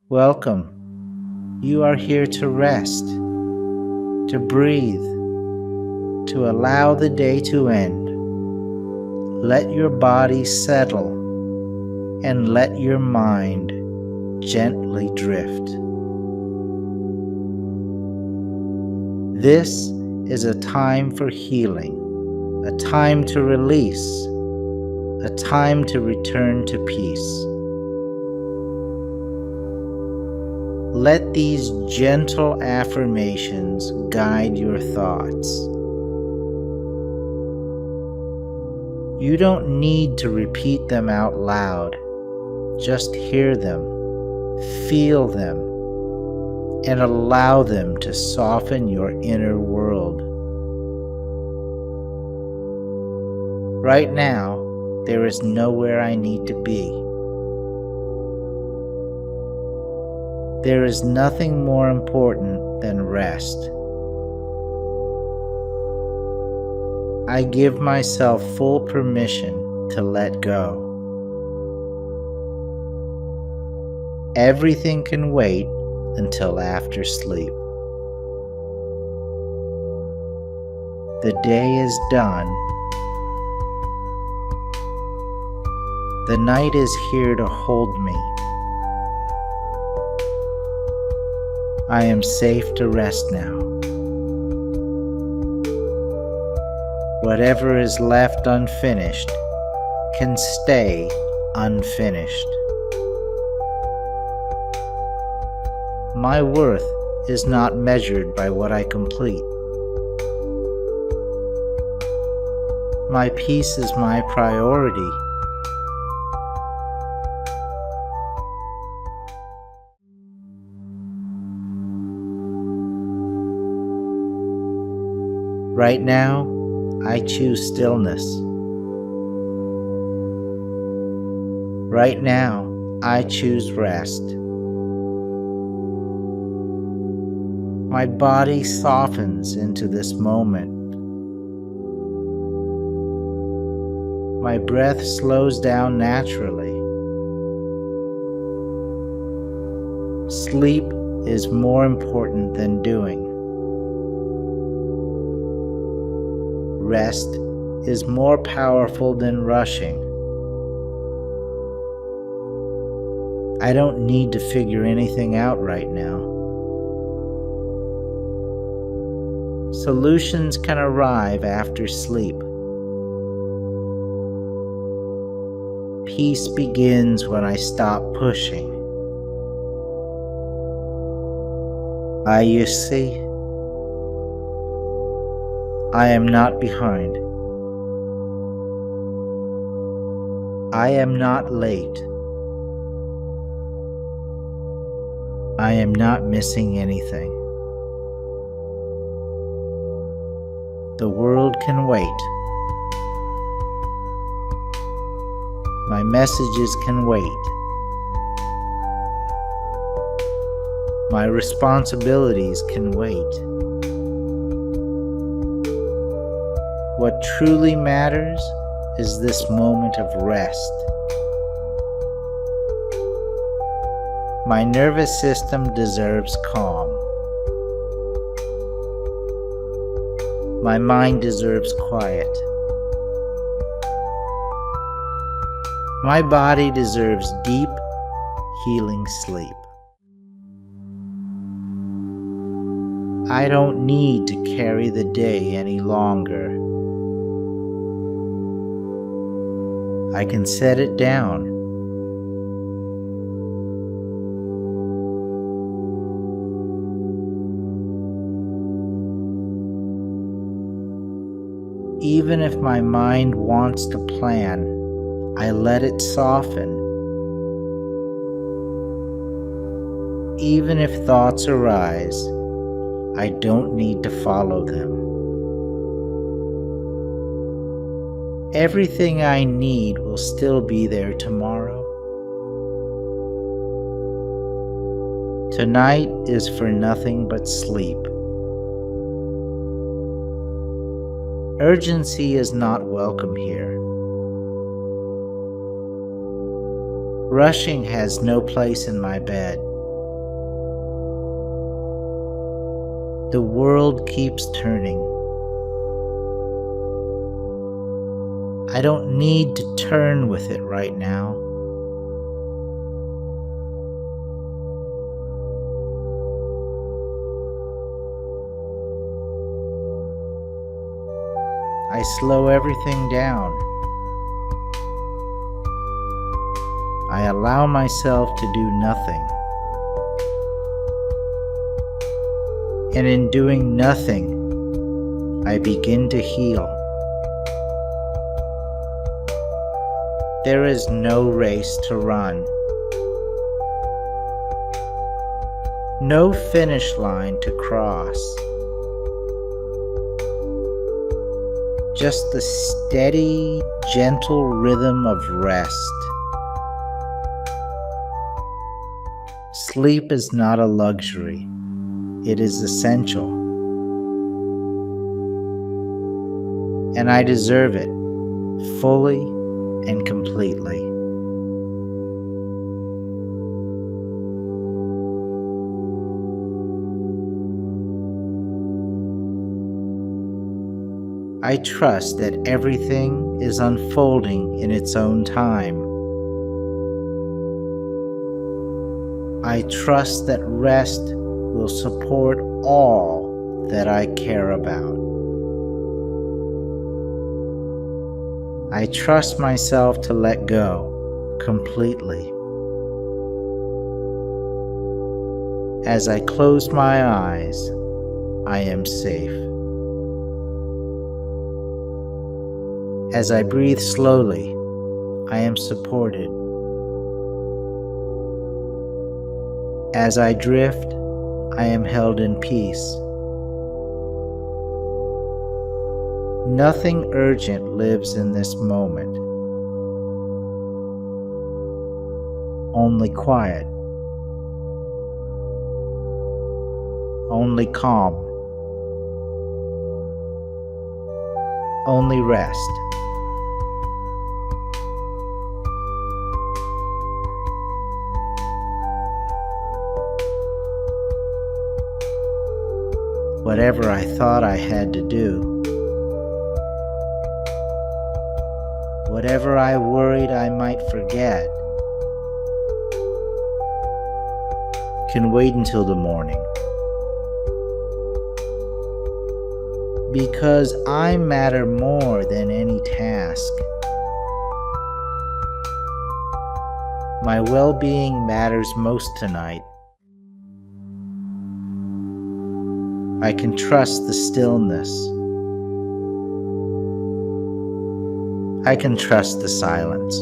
Welcome. You are here to rest, to breathe, to allow the day to end. Let your body settle and let your mind gently drift. This is a time for healing, a time to release, a time to return to peace. Let these gentle affirmations guide your thoughts. You don't need to repeat them out loud. Just hear them, feel them, and allow them to soften your inner world. Right now, there is nowhere I need to be. There is nothing more important than rest. I give myself full permission to let go. Everything can wait until after sleep. The day is done. The night is here to hold me. I am safe to rest now. Whatever is left unfinished can stay unfinished. My worth is not measured by what I complete. My peace is my priority. Right now, I choose stillness. Right now, I choose rest. My body softens into this moment. My breath slows down naturally. Sleep is more important than doing. Rest is more powerful than rushing. I don't need to figure anything out right now. Solutions can arrive after sleep. Peace begins when I stop pushing. You see, I am not behind. I am not late. I am not missing anything. The world can wait. My messages can wait. My responsibilities can wait. What truly matters is this moment of rest. My nervous system deserves calm. My mind deserves quiet. My body deserves deep, healing sleep. I don't need to carry the day any longer. I can set it down. Even if my mind wants to plan, I let it soften. Even if thoughts arise, I don't need to follow them. Everything I need will still be there tomorrow. Tonight is for nothing but sleep. Urgency is not welcome here. Rushing has no place in my bed. The world keeps turning. I don't need to turn with it right now. I slow everything down. I allow myself to do nothing. And in doing nothing, I begin to heal. There is no race to run. No finish line to cross. Just the steady, gentle rhythm of rest. Sleep is not a luxury. It is essential. And I deserve it fully and completely. I trust that everything is unfolding in its own time. I trust that rest will support all that I care about. I trust myself to let go completely. As I close my eyes, I am safe. As I breathe slowly, I am supported. As I drift, I am held in peace. Nothing urgent lives in this moment. Only quiet. Only calm. Only rest. Whatever I thought I had to do, whatever I worried I might forget, can wait until the morning. Because I matter more than any task. My well-being matters most tonight. I can trust the stillness. I can trust the silence.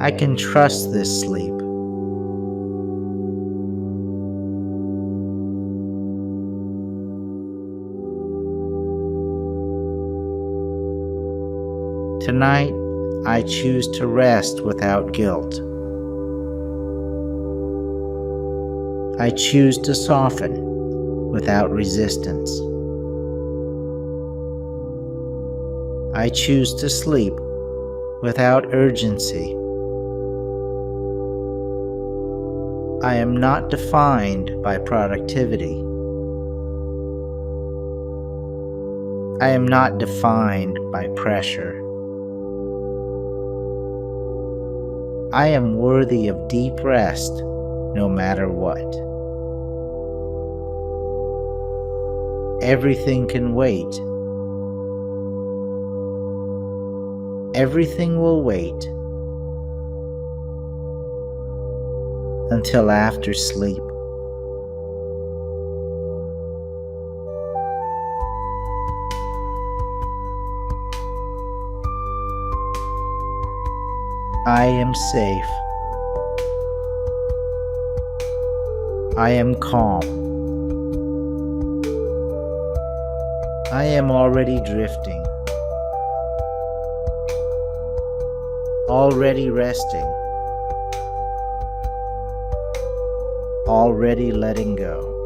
I can trust this sleep. Tonight, I choose to rest without guilt. I choose to soften without resistance. I choose to sleep without urgency. I am not defined by productivity. I am not defined by pressure. I am worthy of deep rest no matter what. Everything can wait. Everything will wait until after sleep. I am safe. I am calm. I am already drifting, already resting, already letting go.